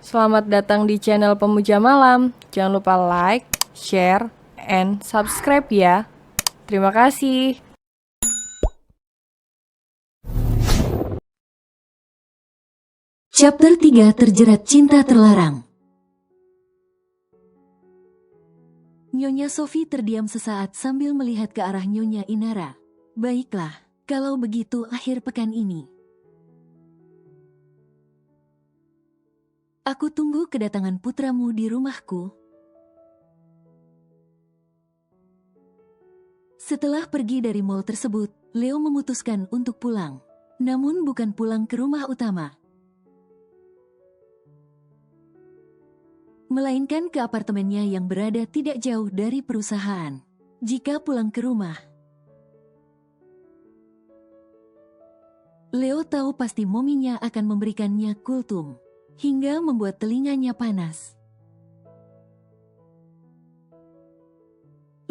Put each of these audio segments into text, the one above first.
Selamat datang di channel Pemuja Malam. Jangan lupa like, share, and subscribe ya. Terima kasih. Chapter 3 Terjerat Cinta Terlarang. Nyonya Sophie terdiam sesaat sambil melihat ke arah Nyonya Inara. Baiklah, kalau begitu akhir pekan ini. Aku tunggu kedatangan putramu di rumahku. Setelah pergi dari mall tersebut, Leo memutuskan untuk pulang. Namun bukan pulang ke rumah utama, melainkan ke apartemennya yang berada tidak jauh dari perusahaan. Jika pulang ke rumah, Leo tahu pasti mominya akan memberikannya kultum, hingga membuat telinganya panas.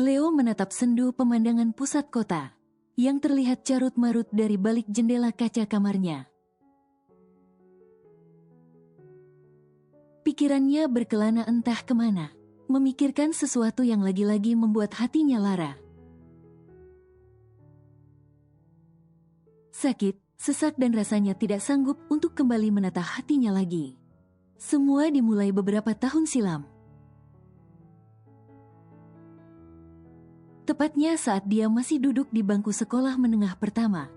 Leo menatap sendu pemandangan pusat kota, yang terlihat carut-marut dari balik jendela kaca kamarnya. Pikirannya berkelana entah kemana, memikirkan sesuatu yang lagi-lagi membuat hatinya lara. Sakit, sesak dan rasanya tidak sanggup untuk kembali menata hatinya lagi. Semua dimulai beberapa tahun silam. Tepatnya saat dia masih duduk di bangku sekolah menengah pertama.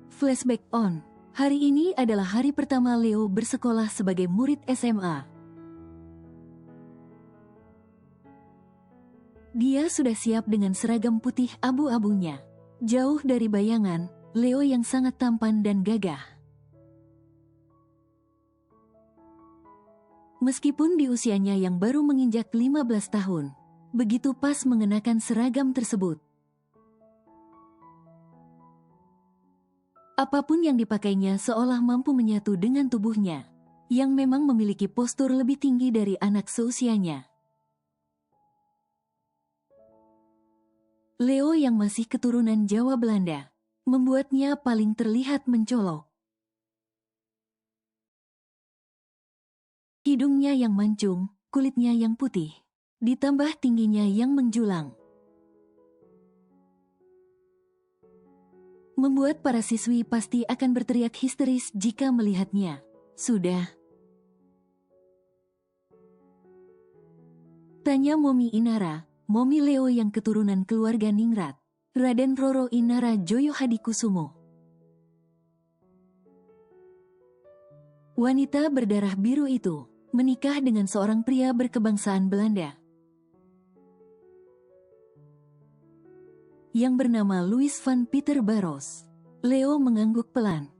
Flashback on. Hari ini adalah hari pertama Leo bersekolah sebagai murid SMA. Dia sudah siap dengan seragam putih abu-abunya. Jauh dari bayangan, Leo yang sangat tampan dan gagah. Meskipun di usianya yang baru menginjak 15 tahun, begitu pas mengenakan seragam tersebut. Apapun yang dipakainya seolah mampu menyatu dengan tubuhnya, yang memang memiliki postur lebih tinggi dari anak seusianya. Leo yang masih keturunan Jawa Belanda, membuatnya paling terlihat mencolok. Hidungnya yang mancung, kulitnya yang putih, ditambah tingginya yang menjulang, membuat para siswi pasti akan berteriak histeris jika melihatnya. Sudah? Tanya Momi Inara, Momi Leo yang keturunan keluarga Ningrat, Raden Roro Inara Joyo Hadikusumo. Wanita berdarah biru itu menikah dengan seorang pria berkebangsaan Belanda yang bernama Louis van Pieter Barros. Leo mengangguk pelan,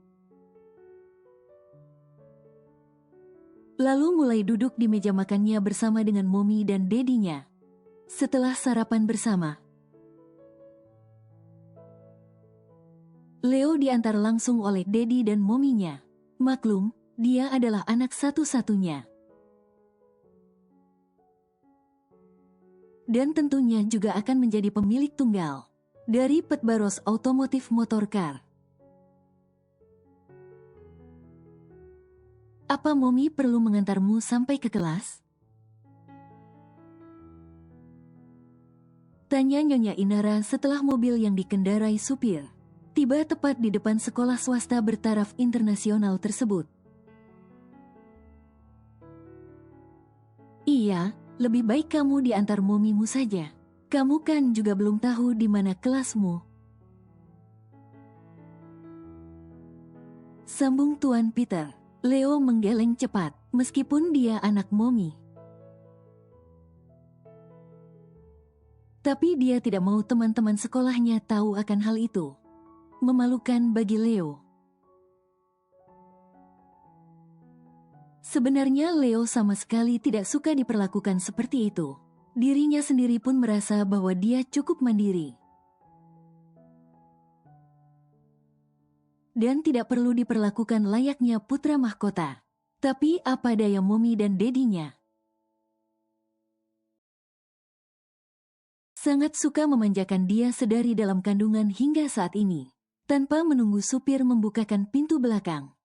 lalu mulai duduk di meja makannya bersama dengan Momi dan dedinya. Setelah sarapan bersama, Leo diantar langsung oleh Dedi dan Mominya. Maklum, dia adalah anak satu-satunya. Dan tentunya juga akan menjadi pemilik tunggal dari Pet Barros Automotive Motor Car. Apa Momi perlu mengantarmu sampai ke kelas? Tanya Nyonya Inara setelah mobil yang dikendarai supir tiba tepat di depan sekolah swasta bertaraf internasional tersebut. Iya, lebih baik kamu diantar momimu saja. Kamu kan juga belum tahu di mana kelasmu. Sambung Tuan Peter. Leo menggeleng cepat, meskipun dia anak Momi. Tapi dia tidak mau teman-teman sekolahnya tahu akan hal itu. Memalukan bagi Leo. Sebenarnya Leo sama sekali tidak suka diperlakukan seperti itu. Dirinya sendiri pun merasa bahwa dia cukup mandiri. Dan tidak perlu diperlakukan layaknya putra mahkota. Tapi apa daya Momi dan dedinya? Sangat suka memanjakan dia sedari dalam kandungan hingga saat ini. Tanpa menunggu supir membukakan pintu belakang,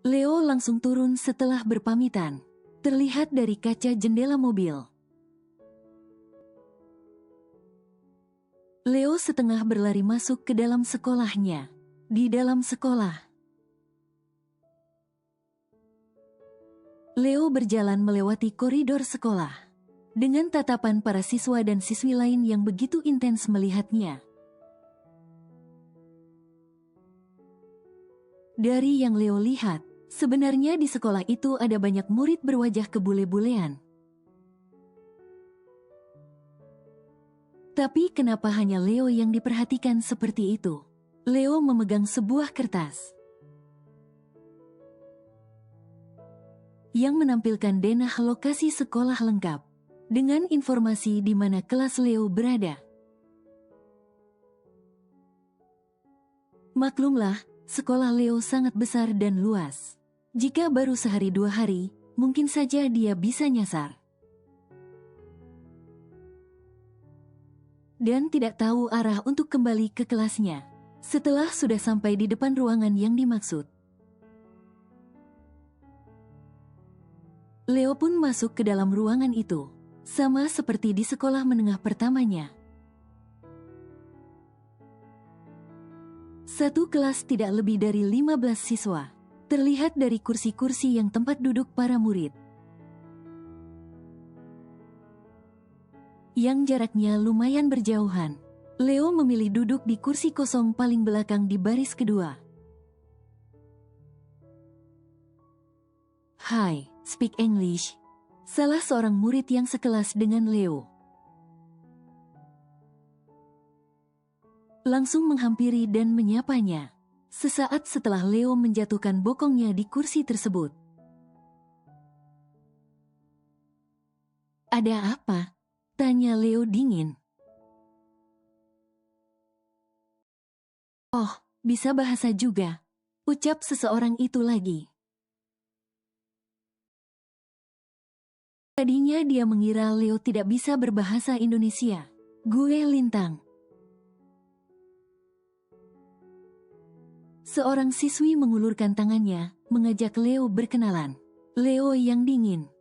Leo langsung turun setelah berpamitan. Terlihat dari kaca jendela mobil. Leo setengah berlari masuk ke dalam sekolahnya. Di dalam sekolah, Leo berjalan melewati koridor sekolah. Dengan tatapan para siswa dan siswi lain yang begitu intens melihatnya. Dari yang Leo lihat, sebenarnya di sekolah itu ada banyak murid berwajah kebule-bulean. Tapi kenapa hanya Leo yang diperhatikan seperti itu? Leo memegang sebuah kertas yang menampilkan denah lokasi sekolah lengkap, dengan informasi di mana kelas Leo berada. Maklumlah, sekolah Leo sangat besar dan luas. Jika baru sehari 2 hari, mungkin saja dia bisa nyasar. Dan tidak tahu arah untuk kembali ke kelasnya. Setelah sudah sampai di depan ruangan yang dimaksud, Leo pun masuk ke dalam ruangan itu. Sama seperti di sekolah menengah pertamanya. Satu kelas tidak lebih dari 15 siswa. Terlihat dari kursi-kursi yang tempat duduk para murid. Yang jaraknya lumayan berjauhan. Leo memilih duduk di kursi kosong paling belakang di baris kedua. Hi, speak English. Salah seorang murid yang sekelas dengan Leo langsung menghampiri dan menyapanya. Sesaat setelah Leo menjatuhkan bokongnya di kursi tersebut. Ada apa? Tanya Leo dingin. Oh, bisa bahasa juga, ucap seseorang itu lagi. Tadinya dia mengira Leo tidak bisa berbahasa Indonesia. Gue Lintang. Seorang siswi mengulurkan tangannya, mengajak Leo berkenalan. Leo yang dingin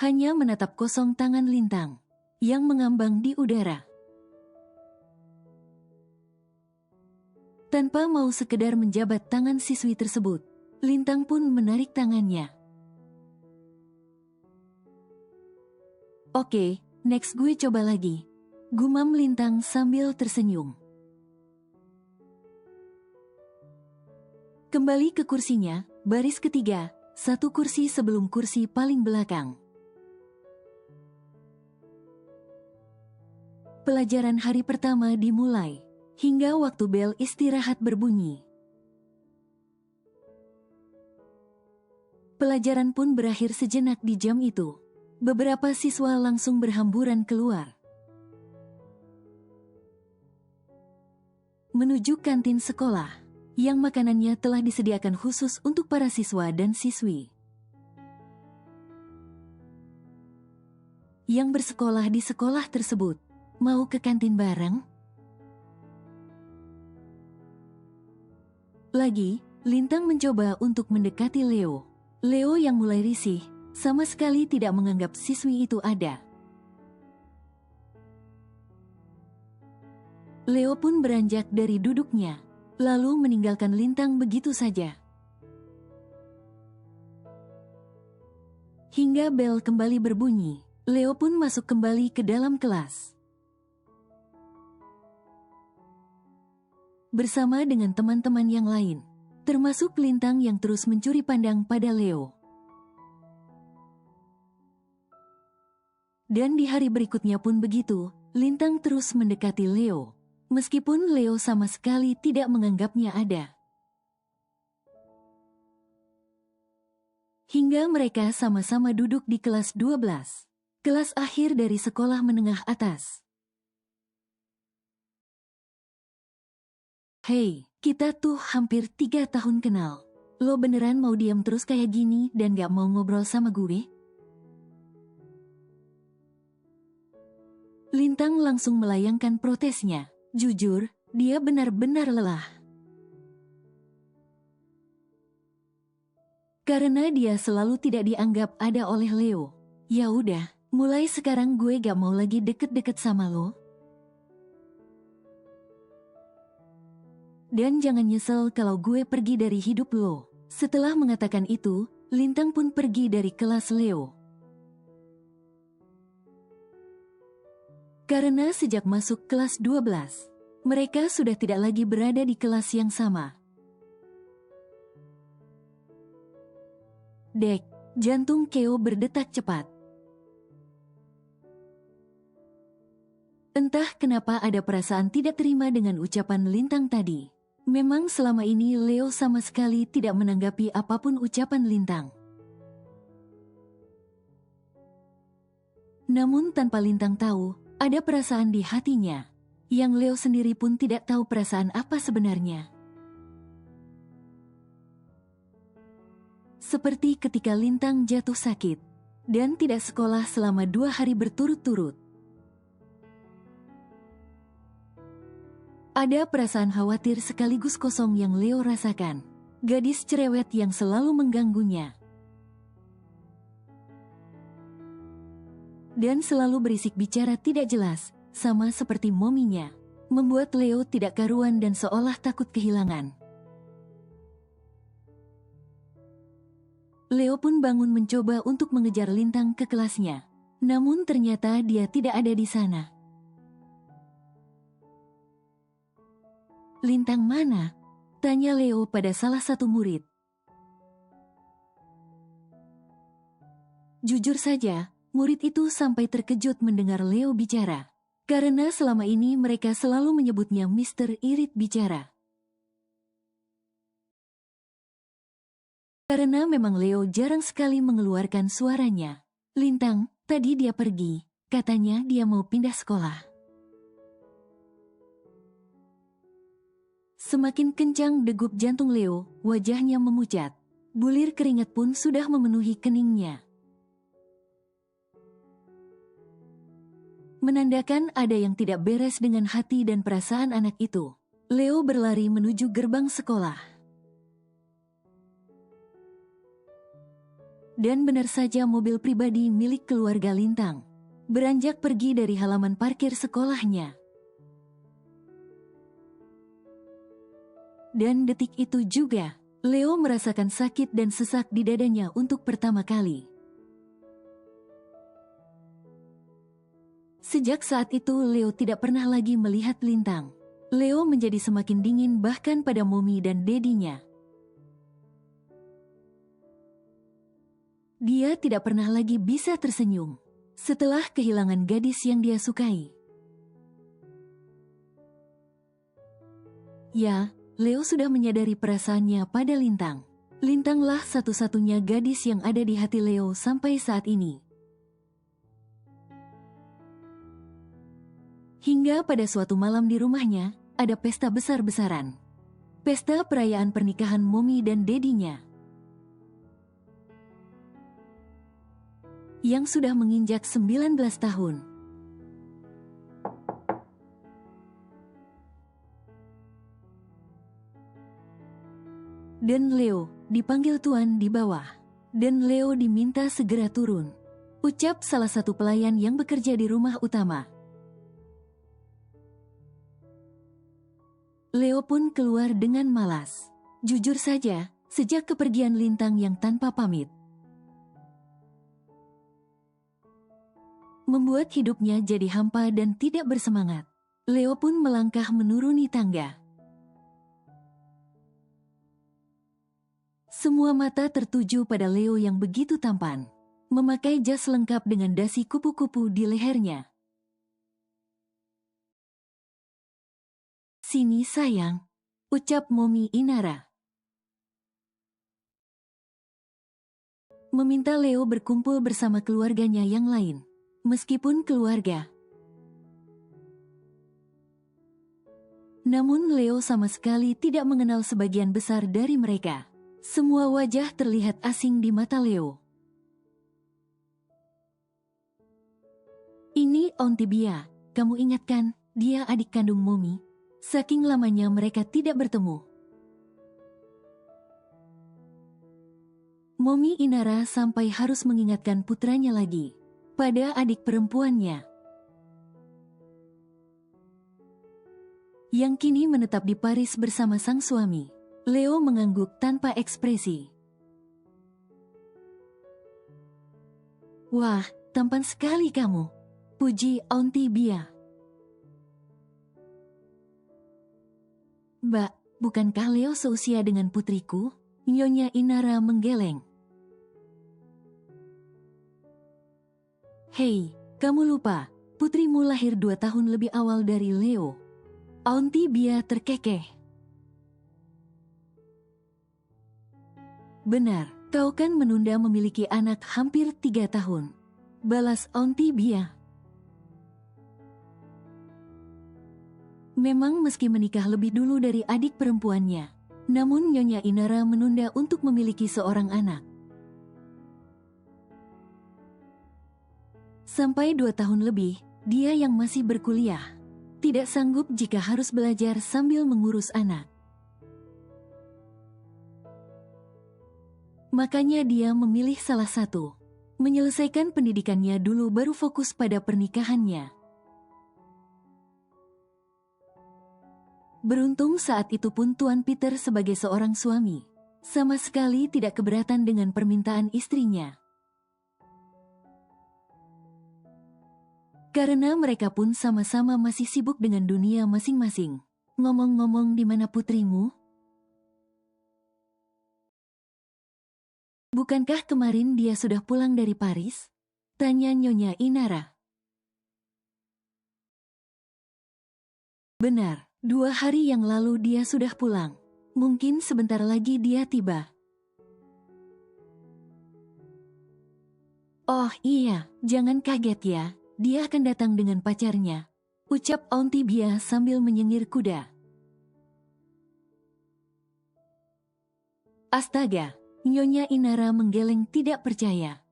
hanya menatap kosong tangan Lintang yang mengambang di udara. Tanpa mau sekedar menjabat tangan siswi tersebut, Lintang pun menarik tangannya. Oke, next gue coba lagi, gumam Lintang sambil tersenyum. Kembali ke kursinya, baris ketiga, satu kursi sebelum kursi paling belakang. Pelajaran hari pertama dimulai, hingga waktu bel istirahat berbunyi. Pelajaran pun berakhir sejenak di jam itu. Beberapa siswa langsung berhamburan keluar menuju kantin sekolah, yang makanannya telah disediakan khusus untuk para siswa dan siswi yang bersekolah di sekolah tersebut. Mau ke kantin bareng? Lagi, Lintang mencoba untuk mendekati Leo. Leo yang mulai risih, sama sekali tidak menganggap siswi itu ada. Leo pun beranjak dari duduknya, lalu meninggalkan Lintang begitu saja. Hingga bel kembali berbunyi, Leo pun masuk kembali ke dalam kelas. Bersama dengan teman-teman yang lain, termasuk Lintang yang terus mencuri pandang pada Leo. Dan di hari berikutnya pun begitu, Lintang terus mendekati Leo, meskipun Leo sama sekali tidak menganggapnya ada. Hingga mereka sama-sama duduk di kelas 12, kelas akhir dari sekolah menengah atas. Hei, kita tuh hampir 3 tahun kenal. Lo beneran mau diam terus kayak gini dan gak mau ngobrol sama gue? Lintang langsung melayangkan protesnya. Jujur, dia benar-benar lelah. Karena dia selalu tidak dianggap ada oleh Leo. Ya udah, mulai sekarang gue gak mau lagi deket-deket sama lo. Dan jangan nyesel kalau gue pergi dari hidup lo. Setelah mengatakan itu, Lintang pun pergi dari kelas Leo. Karena sejak masuk kelas 12, mereka sudah tidak lagi berada di kelas yang sama. Dek, jantung Keo berdetak cepat. Entah kenapa ada perasaan tidak terima dengan ucapan Lintang tadi. Memang selama ini Leo sama sekali tidak menanggapi apapun ucapan Lintang. Namun tanpa Lintang tahu, ada perasaan di hatinya, yang Leo sendiri pun tidak tahu perasaan apa sebenarnya. Seperti ketika Lintang jatuh sakit, dan tidak sekolah selama 2 hari berturut-turut. Ada perasaan khawatir sekaligus kosong yang Leo rasakan. Gadis cerewet yang selalu mengganggunya. Dan selalu berisik bicara tidak jelas, sama seperti mominya. Membuat Leo tidak karuan dan seolah takut kehilangan. Leo pun bangun mencoba untuk mengejar Lintang ke kelasnya. Namun ternyata dia tidak ada di sana. Lintang mana? Tanya Leo pada salah satu murid. Jujur saja, murid itu sampai terkejut mendengar Leo bicara. Karena selama ini mereka selalu menyebutnya Mr. Irit bicara. Karena memang Leo jarang sekali mengeluarkan suaranya. Lintang, tadi dia pergi. Katanya dia mau pindah sekolah. Semakin kencang degup jantung Leo, wajahnya memucat. Bulir keringat pun sudah memenuhi keningnya. Menandakan ada yang tidak beres dengan hati dan perasaan anak itu. Leo berlari menuju gerbang sekolah. Dan benar saja mobil pribadi milik keluarga Lintang beranjak pergi dari halaman parkir sekolahnya. Dan detik itu juga, Leo merasakan sakit dan sesak di dadanya untuk pertama kali. Sejak saat itu Leo tidak pernah lagi melihat Lintang. Leo menjadi semakin dingin bahkan pada Momi dan dedinya. Dia tidak pernah lagi bisa tersenyum setelah kehilangan gadis yang dia sukai. Ya, Leo sudah menyadari perasaannya pada Lintang. Lintanglah satu-satunya gadis yang ada di hati Leo sampai saat ini. Hingga pada suatu malam di rumahnya, ada pesta besar-besaran. Pesta perayaan pernikahan Momi dan dedinya. Yang sudah menginjak 19 tahun. Dan Leo dipanggil Tuan di bawah. Dan Leo diminta segera turun. Ucap salah satu pelayan yang bekerja di rumah utama. Leo pun keluar dengan malas. Jujur saja, sejak kepergian Lintang yang tanpa pamit, membuat hidupnya jadi hampa dan tidak bersemangat. Leo pun melangkah menuruni tangga. Semua mata tertuju pada Leo yang begitu tampan, memakai jas lengkap dengan dasi kupu-kupu di lehernya. "Sini sayang," ucap Momi Inara. Meminta Leo berkumpul bersama keluarganya yang lain. Meskipun keluarga, namun Leo sama sekali tidak mengenal sebagian besar dari mereka. Semua wajah terlihat asing di mata Leo. "Ini Onti Bia, kamu ingat kan? Dia adik kandung Momi. Saking lamanya mereka tidak bertemu." Momi Inara sampai harus mengingatkan putranya lagi pada adik perempuannya yang kini menetap di Paris bersama sang suami. Leo mengangguk tanpa ekspresi. "Wah, tampan sekali kamu," puji Auntie Bia. "Mbak, bukankah Leo seusia dengan putriku?" Nyonya Inara menggeleng. "Hei, kamu lupa, putrimu lahir 2 tahun lebih awal dari Leo." Auntie Bia terkekeh. "Benar, kau kan menunda memiliki anak hampir 3 tahun. Balas Auntie Bia. Memang meski menikah lebih dulu dari adik perempuannya, namun Nyonya Inara menunda untuk memiliki seorang anak. Sampai 2 tahun lebih, dia yang masih berkuliah. Tidak sanggup jika harus belajar sambil mengurus anak. Makanya dia memilih salah satu. Menyelesaikan pendidikannya dulu baru fokus pada pernikahannya. Beruntung saat itu pun Tuan Peter sebagai seorang suami sama sekali tidak keberatan dengan permintaan istrinya. Karena mereka pun sama-sama masih sibuk dengan dunia masing-masing. "Ngomong-ngomong, di mana putrimu? Bukankah kemarin dia sudah pulang dari Paris?" tanya Nyonya Inara. "Benar, 2 hari yang lalu dia sudah pulang. Mungkin sebentar lagi dia tiba." "Oh iya, jangan kaget ya. Dia akan datang dengan pacarnya," ucap Auntie Bia sambil menyengir kuda. Astaga, Nyonya Inara menggeleng tidak percaya.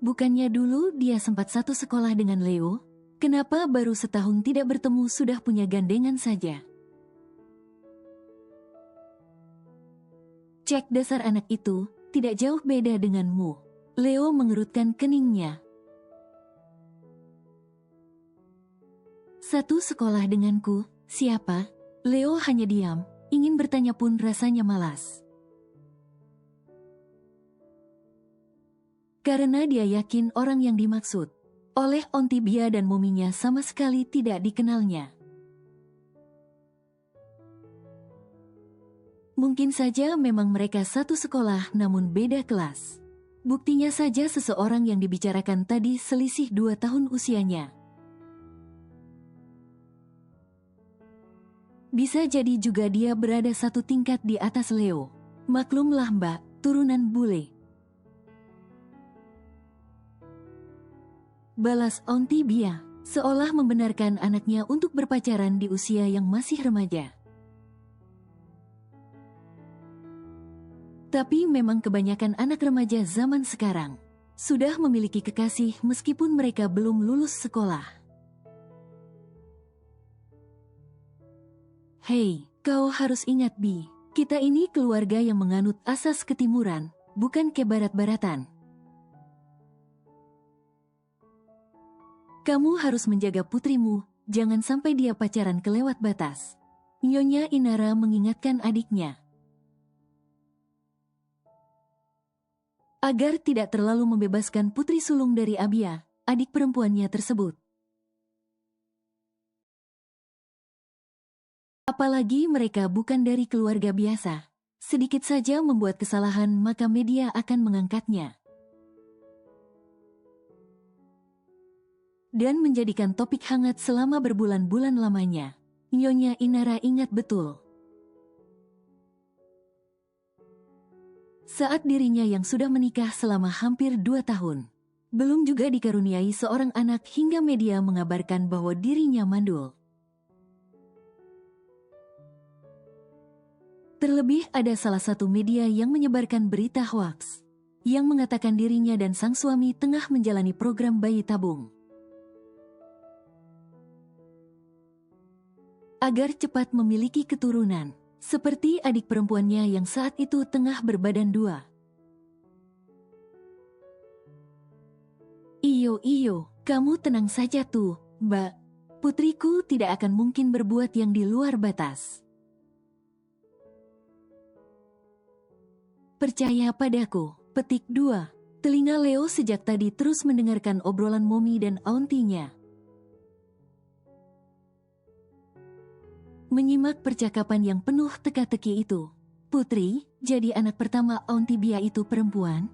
Bukannya dulu dia sempat satu sekolah dengan Leo? Kenapa baru setahun tidak bertemu sudah punya gandengan saja? "Cek dasar anak itu, tidak jauh beda denganmu." Leo mengerutkan keningnya. "Satu sekolah denganku, siapa?" Leo hanya diam, ingin bertanya pun rasanya malas. Karena dia yakin orang yang dimaksud oleh Auntie Bia dan mominya sama sekali tidak dikenalnya. Mungkin saja memang mereka satu sekolah namun beda kelas. Buktinya saja seseorang yang dibicarakan tadi selisih 2 tahun usianya. Bisa jadi juga dia berada satu tingkat di atas Leo. Maklumlah Mbak, turunan bule. Balas Auntie Bia, seolah membenarkan anaknya untuk berpacaran di usia yang masih remaja. Tapi memang kebanyakan anak remaja zaman sekarang sudah memiliki kekasih meskipun mereka belum lulus sekolah. "Hei, kau harus ingat Bi, kita ini keluarga yang menganut asas ketimuran, bukan kebarat-baratan. Kamu harus menjaga putrimu, jangan sampai dia pacaran kelewat batas." Nyonya Inara mengingatkan adiknya. Agar tidak terlalu membebaskan putri sulung dari Abia, adik perempuannya tersebut. Apalagi mereka bukan dari keluarga biasa. Sedikit saja membuat kesalahan maka media akan mengangkatnya. Dan menjadikan topik hangat selama berbulan-bulan lamanya. Nyonya Inara ingat betul. Saat dirinya yang sudah menikah selama hampir 2 tahun, belum juga dikaruniai seorang anak hingga media mengabarkan bahwa dirinya mandul. Terlebih ada salah satu media yang menyebarkan berita hoaks, yang mengatakan dirinya dan sang suami tengah menjalani program bayi tabung. Agar cepat memiliki keturunan, seperti adik perempuannya yang saat itu tengah berbadan dua. Iyo, kamu tenang saja tuh, Mbak. Putriku tidak akan mungkin berbuat yang di luar batas. Percaya padaku. Petik 2. Telinga Leo sejak tadi terus mendengarkan obrolan Momi dan auntinya. Menyimak percakapan yang penuh teka-teki itu. Putri, jadi anak pertama Auntie Bia itu perempuan?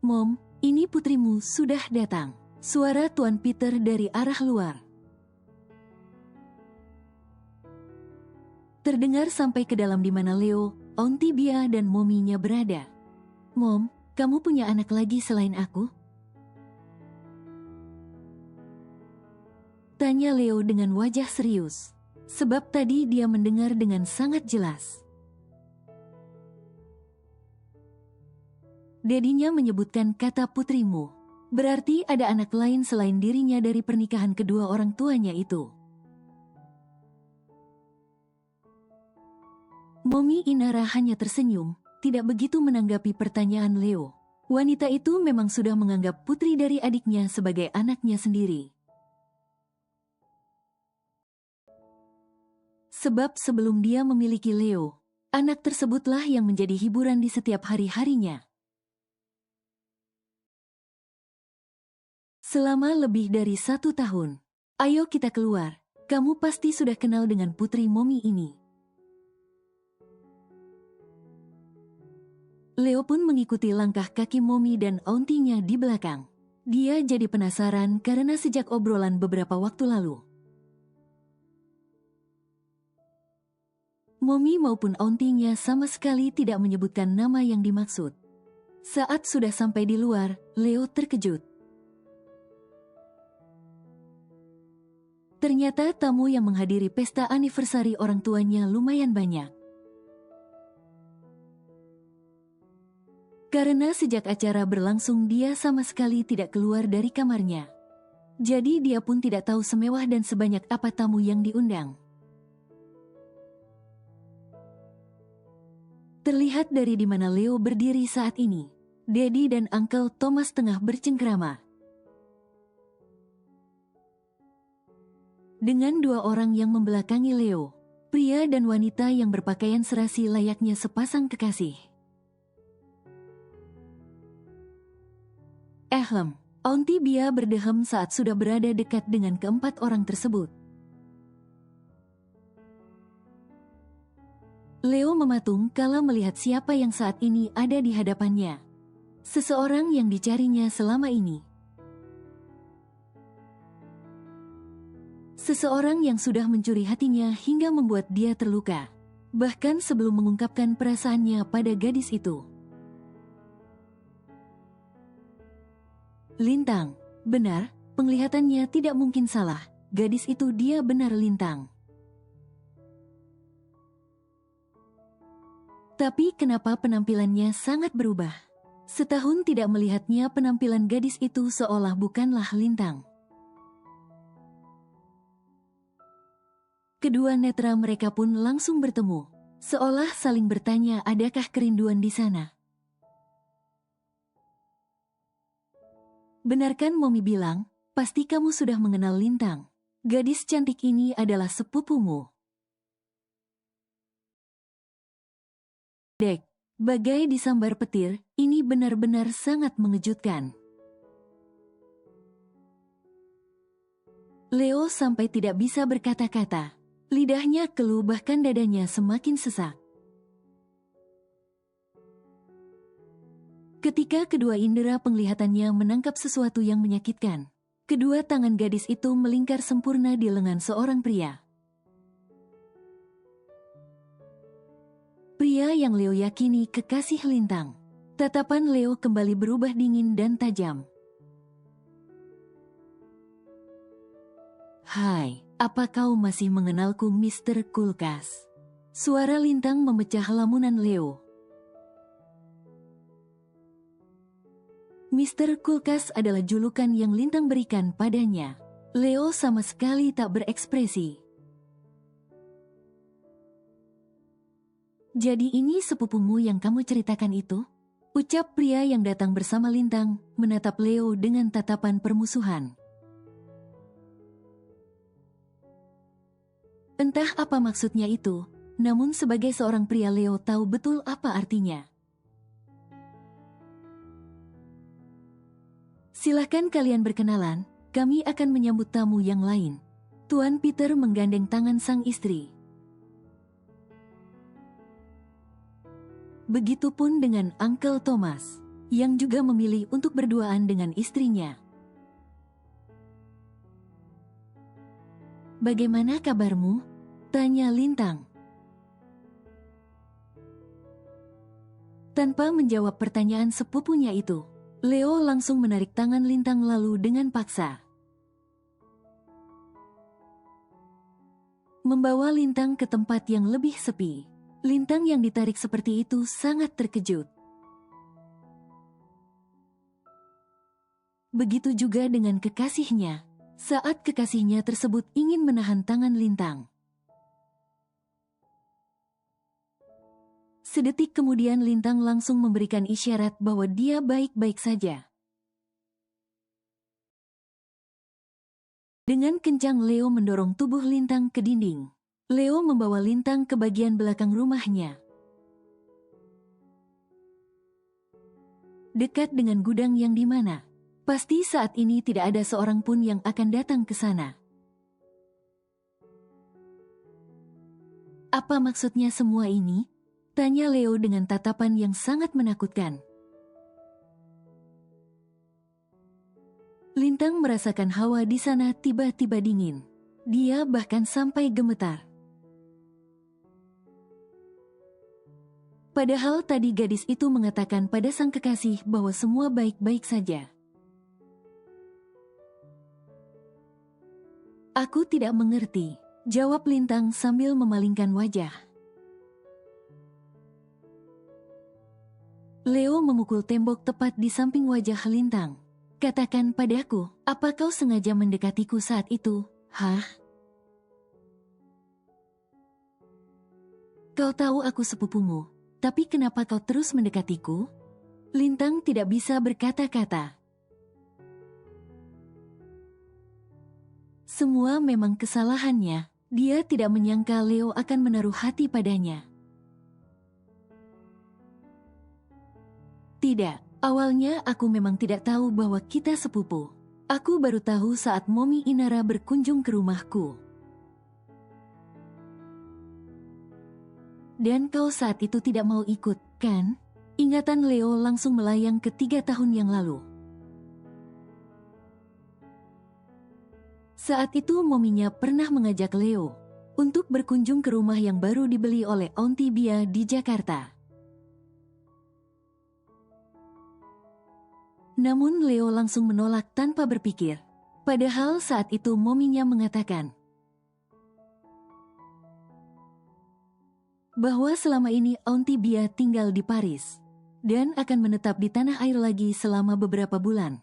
Mom, ini putrimu sudah datang. Suara Tuan Peter dari arah luar terdengar sampai ke dalam di mana Leo, Auntie Bia dan mominya berada. Mom, kamu punya anak lagi selain aku? Tanya Leo dengan wajah serius. Sebab tadi dia mendengar dengan sangat jelas. Dedinya menyebutkan kata putrimu. Berarti ada anak lain selain dirinya dari pernikahan kedua orang tuanya itu. Momi Inara hanya tersenyum, tidak begitu menanggapi pertanyaan Leo. Wanita itu memang sudah menganggap putri dari adiknya sebagai anaknya sendiri. Sebab sebelum dia memiliki Leo, anak tersebutlah yang menjadi hiburan di setiap hari-harinya. Selama lebih dari 1 tahun. Ayo kita keluar, kamu pasti sudah kenal dengan putri Momi ini. Leo pun mengikuti langkah kaki Momi dan auntinya di belakang. Dia jadi penasaran karena sejak obrolan beberapa waktu lalu, Momi maupun auntinya sama sekali tidak menyebutkan nama yang dimaksud. Saat sudah sampai di luar, Leo terkejut. Ternyata tamu yang menghadiri pesta anniversary orang tuanya lumayan banyak. Karena sejak acara berlangsung dia sama sekali tidak keluar dari kamarnya. Jadi dia pun tidak tahu semewah dan sebanyak apa tamu yang diundang. Terlihat dari di mana Leo berdiri saat ini. Daddy dan Uncle Thomas tengah bercengkrama. Dengan 2 orang yang membelakangi Leo, pria dan wanita yang berpakaian serasi layaknya sepasang kekasih. Auntie Bia berdehem saat sudah berada dekat dengan keempat orang tersebut. Leo mematung kala melihat siapa yang saat ini ada di hadapannya. Seseorang yang dicarinya selama ini. Seseorang yang sudah mencuri hatinya hingga membuat dia terluka. Bahkan sebelum mengungkapkan perasaannya pada gadis itu. Lintang, benar, penglihatannya tidak mungkin salah. Gadis itu dia benar Lintang. Tapi kenapa penampilannya sangat berubah? Setahun tidak melihatnya penampilan gadis itu seolah bukanlah Lintang. Kedua netra mereka pun langsung bertemu, seolah saling bertanya adakah kerinduan di sana. Benarkan Momi bilang, pasti kamu sudah mengenal Lintang. Gadis cantik ini adalah sepupumu. Dek, bagai disambar petir, ini benar-benar sangat mengejutkan. Leo sampai tidak bisa berkata-kata. Lidahnya keluh bahkan dadanya semakin sesak. Ketika kedua indera penglihatannya menangkap sesuatu yang menyakitkan, kedua tangan gadis itu melingkar sempurna di lengan seorang pria. Pria yang Leo yakini kekasih Lintang. Tatapan Leo kembali berubah dingin dan tajam. Hai, apa kau masih mengenalku Mr. Kulkas? Suara Lintang memecah lamunan Leo. Mr. Kulkas adalah julukan yang Lintang berikan padanya. Leo sama sekali tak berekspresi. Jadi ini sepupumu yang kamu ceritakan itu? Ucap pria yang datang bersama Lintang, menatap Leo dengan tatapan permusuhan. Entah apa maksudnya itu, namun sebagai seorang pria Leo tahu betul apa artinya. Silahkan kalian berkenalan, kami akan menyambut tamu yang lain. Tuan Peter menggandeng tangan sang istri. Begitupun dengan Uncle Thomas, yang juga memilih untuk berduaan dengan istrinya. Bagaimana kabarmu? Tanya Lintang. Tanpa menjawab pertanyaan sepupunya itu, Leo langsung menarik tangan Lintang lalu dengan paksa membawa Lintang ke tempat yang lebih sepi. Lintang yang ditarik seperti itu sangat terkejut. Begitu juga dengan kekasihnya, saat kekasihnya tersebut ingin menahan tangan Lintang. Sedetik kemudian Lintang langsung memberikan isyarat bahwa dia baik-baik saja. Dengan kencang Leo mendorong tubuh Lintang ke dinding. Leo membawa Lintang ke bagian belakang rumahnya. Dekat dengan gudang yang di mana pasti saat ini tidak ada seorang pun yang akan datang ke sana. Apa maksudnya semua ini? Tanya Leo dengan tatapan yang sangat menakutkan. Lintang merasakan hawa di sana tiba-tiba dingin. Dia bahkan sampai gemetar. Padahal tadi gadis itu mengatakan pada sang kekasih bahwa semua baik-baik saja. Aku tidak mengerti, jawab Lintang sambil memalingkan wajah. Leo memukul tembok tepat di samping wajah Lintang. Katakan padaku, apa kau sengaja mendekatiku saat itu? Hah? Kau tahu aku sepupumu. Tapi kenapa kau terus mendekatiku? Lintang tidak bisa berkata-kata. Semua memang kesalahannya. Dia tidak menyangka Leo akan menaruh hati padanya. Tidak, awalnya aku memang tidak tahu bahwa kita sepupu. Aku baru tahu saat Momi Inara berkunjung ke rumahku. Dan kau saat itu tidak mau ikut, kan? Ingatan Leo langsung melayang ke 3 tahun yang lalu. Saat itu mominya pernah mengajak Leo untuk berkunjung ke rumah yang baru dibeli oleh Aunty Bia di Jakarta. Namun Leo langsung menolak tanpa berpikir. Padahal saat itu mominya mengatakan bahwa selama ini Aunty Bia tinggal di Paris dan akan menetap di tanah air lagi selama beberapa bulan.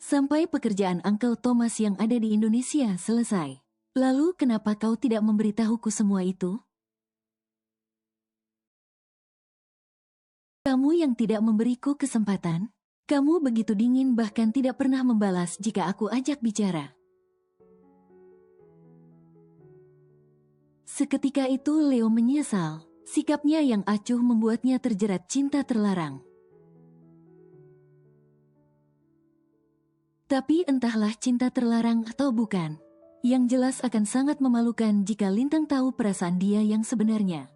Sampai pekerjaan Uncle Thomas yang ada di Indonesia selesai. Lalu kenapa kau tidak memberitahuku semua itu? Kamu yang tidak memberiku kesempatan. Kamu begitu dingin bahkan tidak pernah membalas jika aku ajak bicara. Seketika itu Leo menyesal, sikapnya yang acuh membuatnya terjerat cinta terlarang. Tapi entahlah cinta terlarang atau bukan, yang jelas akan sangat memalukan jika Lintang tahu perasaan dia yang sebenarnya.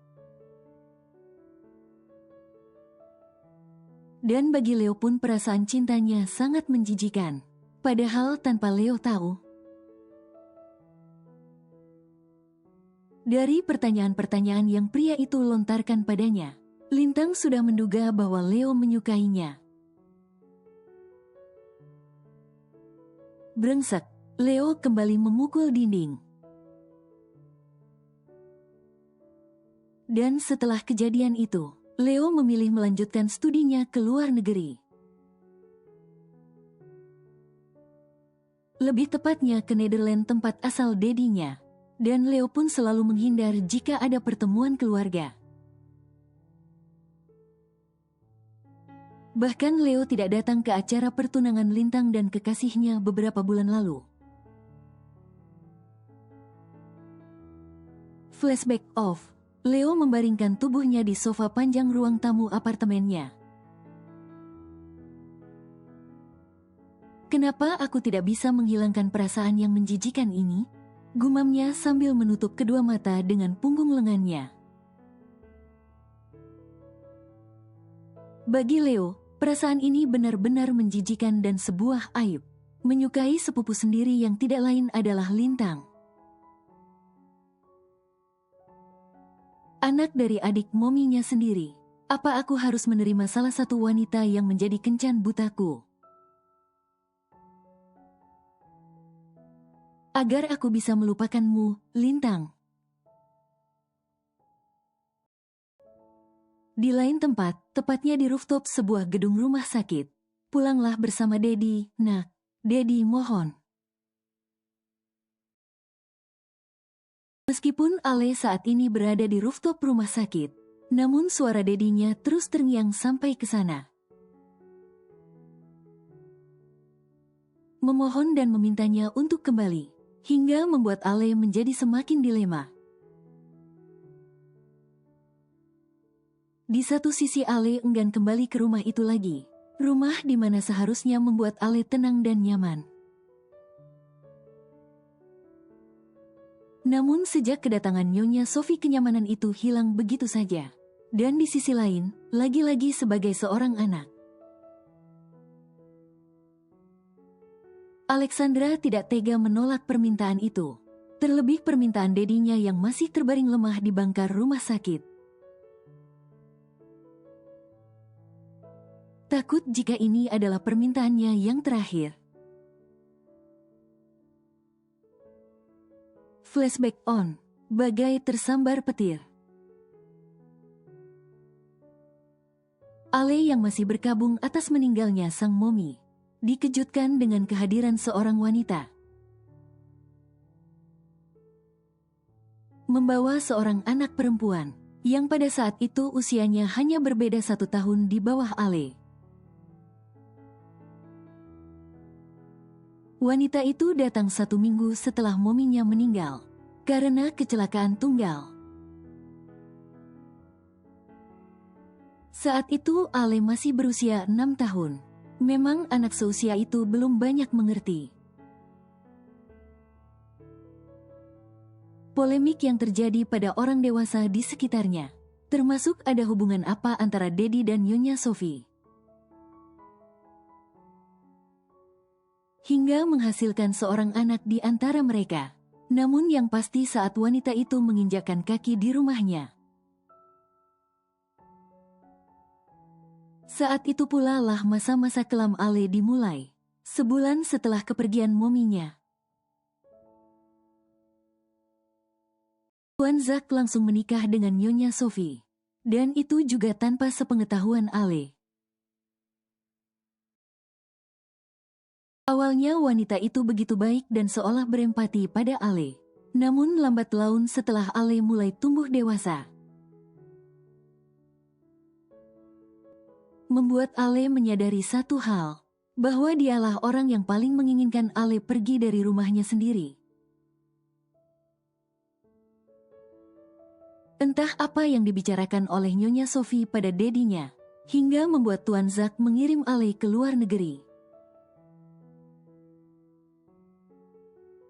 Dan bagi Leo pun perasaan cintanya sangat menjijikan, padahal tanpa Leo tahu. Dari pertanyaan-pertanyaan yang pria itu lontarkan padanya, Lintang sudah menduga bahwa Leo menyukainya. Brengsek, Leo kembali memukul dinding. Dan setelah kejadian itu, Leo memilih melanjutkan studinya ke luar negeri. Lebih tepatnya ke Nederland tempat asal dedinya. Dan Leo pun selalu menghindar jika ada pertemuan keluarga. Bahkan Leo tidak datang ke acara pertunangan Lintang dan kekasihnya beberapa bulan lalu. Flashback off. Leo membaringkan tubuhnya di sofa panjang ruang tamu apartemennya. Kenapa aku tidak bisa menghilangkan perasaan yang menjijikan ini? Gumamnya sambil menutup kedua mata dengan punggung lengannya. Bagi Leo, perasaan ini benar-benar menjijikan dan sebuah aib. Menyukai sepupu sendiri yang tidak lain adalah Lintang. Anak dari adik mominya sendiri. Apa aku harus menerima salah satu wanita yang menjadi kencan butaku? Agar aku bisa melupakanmu, Lintang. Di lain tempat, tepatnya di rooftop sebuah gedung rumah sakit. Pulanglah bersama Dedi, nak. Dedi mohon. Meskipun Ale saat ini berada di rooftop rumah sakit, namun suara Dedinya terus terngiang sampai ke sana. Memohon dan memintanya untuk kembali. Hingga membuat Ale menjadi semakin dilema. Di satu sisi Ale enggan kembali ke rumah itu lagi. Rumah di mana seharusnya membuat Ale tenang dan nyaman. Namun sejak kedatangan Nyonya Sophie kenyamanan itu hilang begitu saja. Dan di sisi lain, lagi-lagi sebagai seorang anak. Alexandra tidak tega menolak permintaan itu. Terlebih permintaan Dedinya yang masih terbaring lemah di bangkar rumah sakit. Takut jika ini adalah permintaannya yang terakhir. Flashback on. Bagai tersambar petir. Ale yang masih berkabung atas meninggalnya sang momi, dikejutkan dengan kehadiran seorang wanita. Membawa seorang anak perempuan, yang pada saat itu usianya hanya berbeda 1 tahun di bawah Ale. Wanita itu datang 1 minggu setelah mominya meninggal, karena kecelakaan tunggal. Saat itu Ale masih berusia 6 tahun. Memang anak seusia itu belum banyak mengerti. Polemik yang terjadi pada orang dewasa di sekitarnya, termasuk ada hubungan apa antara Dedi dan Nyonya Sophie. Hingga menghasilkan seorang anak di antara mereka. Namun yang pasti saat wanita itu menginjakkan kaki di rumahnya, saat itu pula lah masa-masa kelam Ale dimulai, sebulan setelah kepergian mominya. Tuan Zack langsung menikah dengan Nyonya Sophie, dan itu juga tanpa sepengetahuan Ale. Awalnya wanita itu begitu baik dan seolah berempati pada Ale. Namun lambat laun setelah Ale mulai tumbuh dewasa, membuat Ale menyadari satu hal, bahwa dialah orang yang paling menginginkan Ale pergi dari rumahnya sendiri. Entah apa yang dibicarakan oleh Nyonya Sophie pada Dedinya, hingga membuat Tuan Zack mengirim Ale ke luar negeri.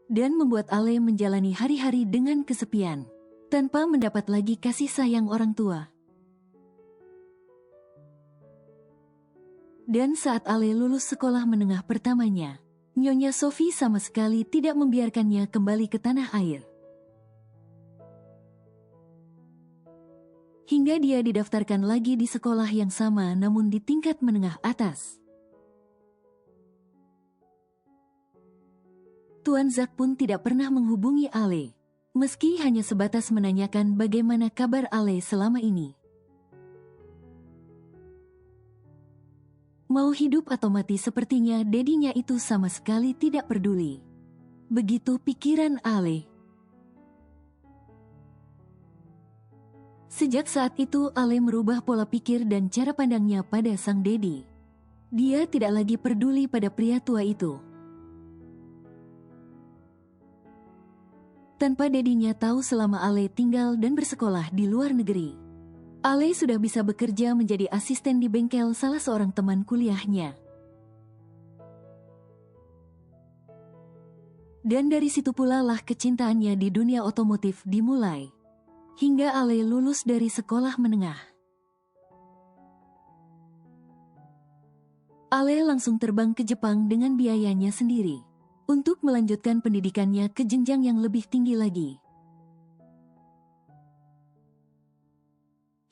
Dan membuat Ale menjalani hari-hari dengan kesepian, tanpa mendapat lagi kasih sayang orang tua. Dan saat Ale lulus sekolah menengah pertamanya, Nyonya Sophie sama sekali tidak membiarkannya kembali ke tanah air. Hingga dia didaftarkan lagi di sekolah yang sama namun di tingkat menengah atas. Tuan Zack pun tidak pernah menghubungi Ale, meski hanya sebatas menanyakan bagaimana kabar Ale selama ini. Mau hidup atau mati sepertinya Dedinya itu sama sekali tidak peduli. Begitu pikiran Ale. Sejak saat itu, Ale merubah pola pikir dan cara pandangnya pada sang Dedi. Dia tidak lagi peduli pada pria tua itu. Tanpa dedinya tahu selama Ale tinggal dan bersekolah di luar negeri, Ale sudah bisa bekerja menjadi asisten di bengkel salah seorang teman kuliahnya. Dan dari situ pula lah kecintaannya di dunia otomotif dimulai. Hingga Ale lulus dari sekolah menengah. Ale langsung terbang ke Jepang dengan biayanya sendiri untuk melanjutkan pendidikannya ke jenjang yang lebih tinggi lagi.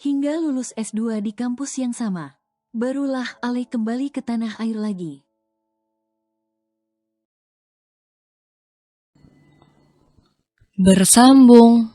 Hingga lulus S2 di kampus yang sama, barulah Ale kembali ke tanah air lagi. Bersambung.